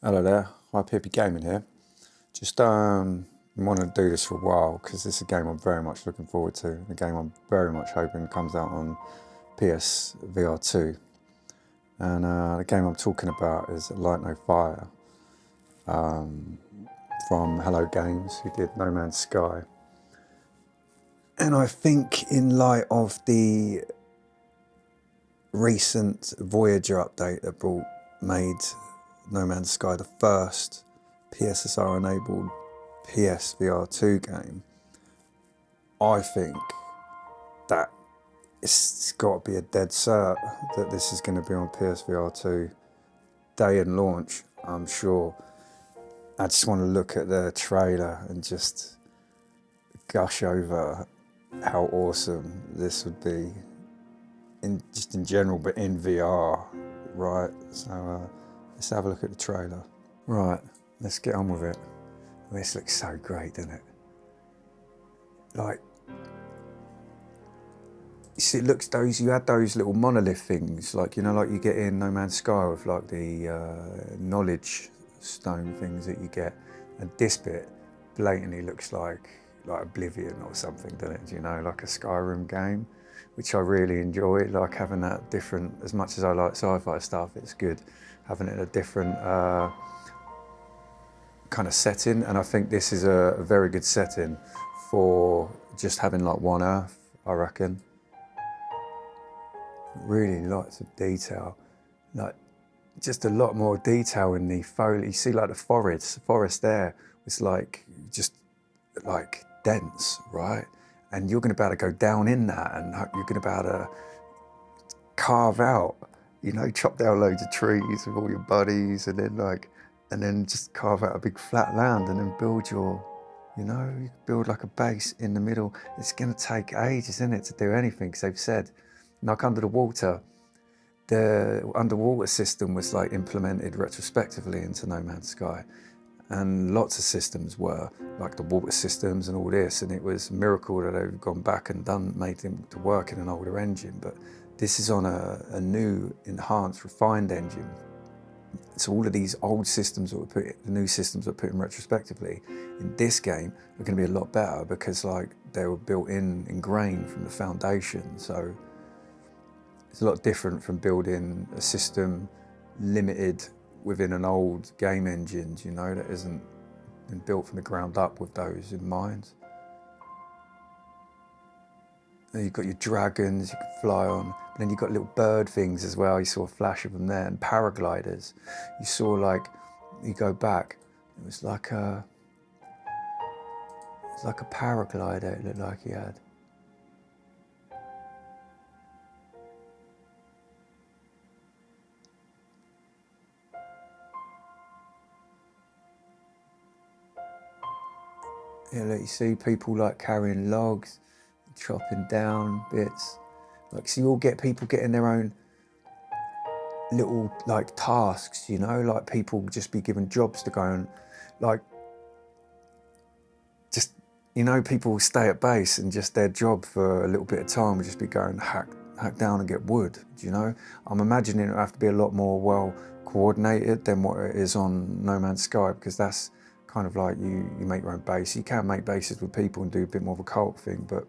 Hello there, Hippy Gaming here. Just wanted to do this for a while because this is a game I'm very much looking forward to. A game I'm very much hoping comes out on PS VR2. And the game I'm talking about is Light No Fire from Hello Games, who did No Man's Sky. And I think in light of the recent Voyager update that made No Man's Sky the first PSSR-enabled PS VR2 game, I think that it's got to be a dead cert that this is going to be on PSVR2 day and launch, I'm sure. I just want to look at the trailer and just gush over how awesome this would be, just in general, but in VR, right? So let's have a look at the trailer. Right, let's get on with it. This looks so great, doesn't it? Like, you see, it looks you had those little monolith things, like, you know, like you get in No Man's Sky with like the knowledge stone things that you get, and this bit blatantly looks like Oblivion or something, doesn't it? You know, like a Skyrim game, which I really enjoy. Like having that different, as much as I like sci-fi stuff, it's good having it in a different kind of setting, and I think this is a very good setting for just having like one Earth, I reckon. Really lots of detail, like just a lot more detail in the foliage. You see like the forest there was like just like dense, right? And you're going to be able to go down in that, and you're going to be able to carve out, you know, chop down loads of trees with all your buddies, and then just carve out a big flat land, and then build your, you know, you build like a base in the middle. It's going to take ages, isn't it, to do anything? Because they've said, like under the water, the underwater system was like implemented retrospectively into No Man's Sky, and lots of systems were, like the water systems and all this, and it was a miracle that they've gone back and made them to work in an older engine. But this is on a new, enhanced, refined engine. So all of these old systems that were the new systems that were put in retrospectively in this game are going to be a lot better, because like they were built ingrained from the foundation. So it's a lot different from building a system limited within an old game engine, you know, that isn't been built from the ground up with those in mind. And you've got your dragons you can fly on, but then you've got little bird things as well. You saw a flash of them there, and paragliders. You saw, like, you go back, it was like a paraglider it looked like he had. Yeah, look, you see people like carrying logs, chopping down bits. Like, so you all get people getting their own little like tasks, you know, like people just be given jobs to go and, like, just, you know, people stay at base and just their job for a little bit of time would just be going hack down and get wood, do you know? I'm imagining it'll have to be a lot more well coordinated than what it is on No Man's Sky, because that's kind of like you make your own base. You can make bases with people and do a bit more of a co-op thing, but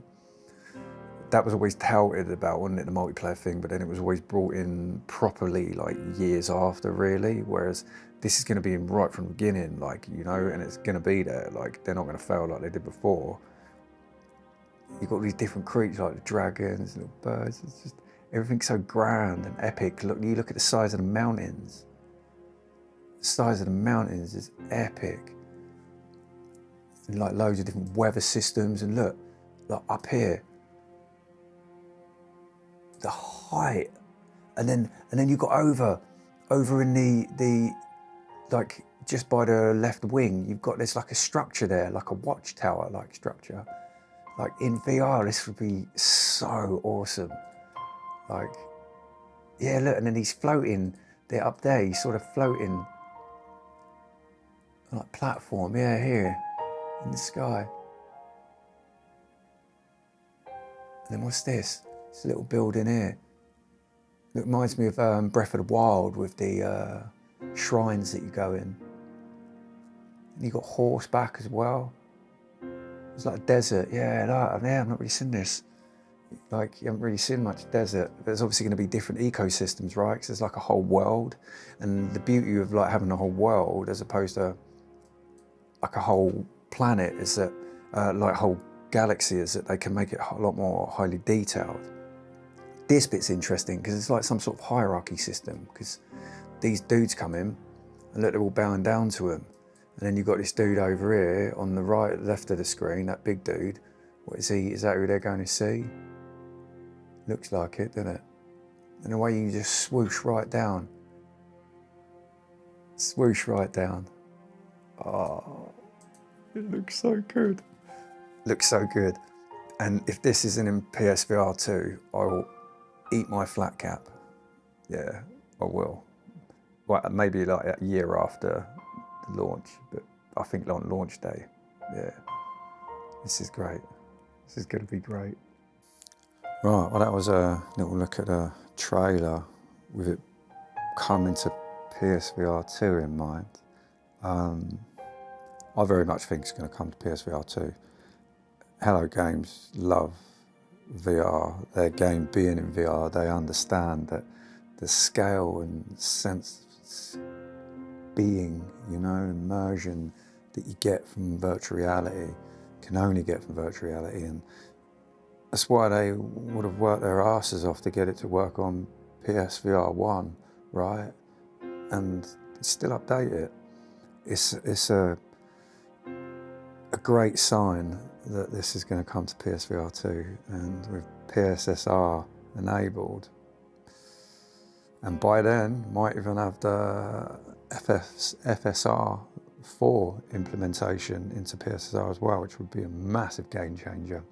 that was always touted about, wasn't it, the multiplayer thing, but then it was always brought in properly like years after, really, whereas this is going to be in right from the beginning, like, you know, and it's going to be there, like, they're not going to fail like they did before. You've got these different creatures like the dragons, little birds, it's just, everything's so grand and epic. Look, you look at the size of the mountains. The size of the mountains is epic. And like loads of different weather systems, and look, like up here, the height, and then you got over in the like just by the left wing, you've got, there's like a structure there, like a watchtower like structure. Like in VR, this would be so awesome. Like, yeah, look, and then he's floating, they're up there, he's sort of floating like platform, yeah, here in the sky. And then what's this? This little building here. It reminds me of Breath of the Wild with the shrines that you go in. And you got horseback as well. It's like a desert. Yeah, no, yeah, I've not really seen this. Like, you haven't really seen much desert. There's obviously going to be different ecosystems, right? Because there's like a whole world. And the beauty of like having a whole world as opposed to like a whole planet is that, like a whole galaxy, is that they can make it a lot more highly detailed. This bit's interesting because it's like some sort of hierarchy system, because these dudes come in and look, they're all bowing down to him. And then you've got this dude over here on the right, left of the screen, that big dude. What is he? Is that who they're going to see? Looks like it, doesn't it? And the way you just swoosh right down. Swoosh right down. Oh, it looks so good. Looks so good. And if this isn't in PSVR2, I will eat my flat cap. Yeah, I will. Well, maybe like a year after the launch, but I think on launch day. Yeah, this is great. This is going to be great. Right, well, that was a little look at a trailer with it coming to PSVR2 in mind. I very much think it's going to come to PSVR2. Hello Games love VR. Their game being in VR, they understand that the scale and sense being, you know, immersion that you get from virtual reality can only get from virtual reality, and that's why they would have worked their asses off to get it to work on PSVR1, right? And still update it. It's a great sign that this is going to come to PSVR2, and with PSSR enabled. And by then, might even have the FSR4 implementation into PSSR as well, which would be a massive game changer.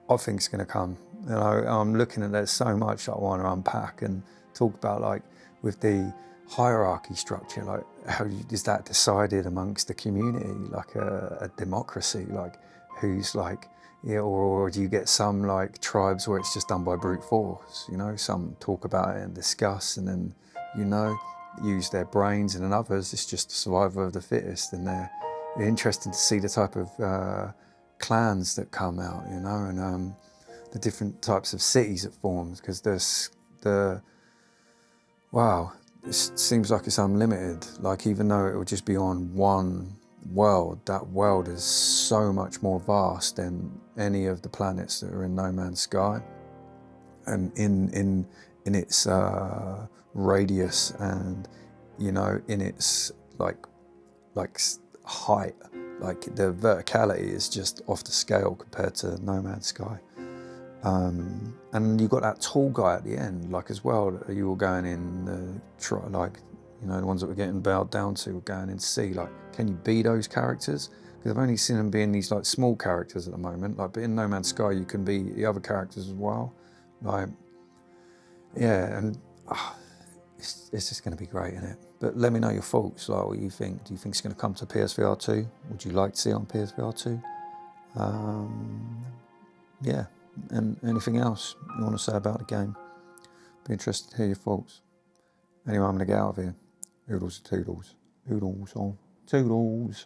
I think it's going to come. You know, I'm looking at there's so much I want to unpack and talk about, like with the hierarchy structure, like how is that decided amongst the community, like a democracy, like who's like, yeah, or do you get some like tribes where it's just done by brute force, you know, some talk about it and discuss and then, you know, use their brains, and then others it's just survival of the fittest, and they're interesting to see the type of clans that come out, you know, and the different types of cities it forms, because there's wow, it seems like it's unlimited. Like, even though it will just be on one world, that world is so much more vast than any of the planets that are in No Man's Sky, and in its radius, and you know, in its like height, like the verticality is just off the scale compared to No Man's Sky. And you got that tall guy at the end, like as well. You were going in the like, you know, the ones that were getting bowed down to were going in to see, like, can you be those characters? Because I've only seen them being these like small characters at the moment. Like, but in No Man's Sky, you can be the other characters as well. Like, yeah, and it's just going to be great, isn't it? But let me know your thoughts. Like, what you think? Do you think it's going to come to PSVR 2? Would you like to see it on PSVR 2? Yeah. And anything else you want to say about the game? Be interested to hear your thoughts. Anyway, I'm going to get out of here. Oodles of Toodles. Oodles of Toodles.